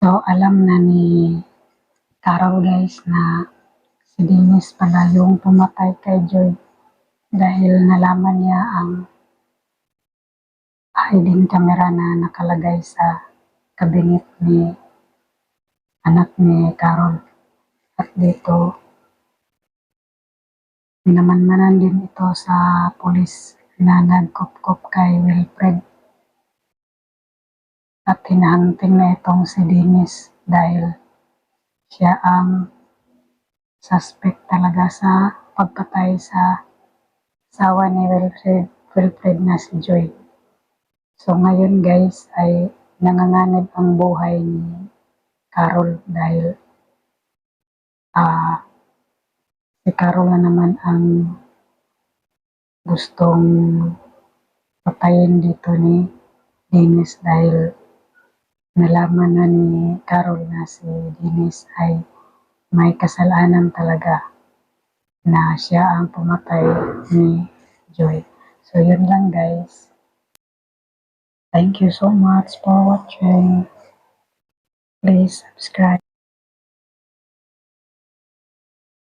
So, alam na ni Carol guys na si Dennis pala yung pumatay kay Joy dahil nalaman niya ang hiding camera na nakalagay sa kabinet ni anak ni Carol. At dito, minamanmanan din ito sa pulis na nagkupkup kay Wilfred. At hinahunting na itong si Dennis dahil siya ang suspect talaga sa pagpatay sa asawa ni Wilfred na si Joy. So ngayon guys ay nanganganib ang buhay ni Carol dahil si Carol na naman ang gustong patayin dito ni Dennis dahil nalaman na ni Carol na si Dennis ay may kasalanan talaga na siya ang pumatay ni Joy. So yun lang guys. Thank you so much for watching. Please subscribe.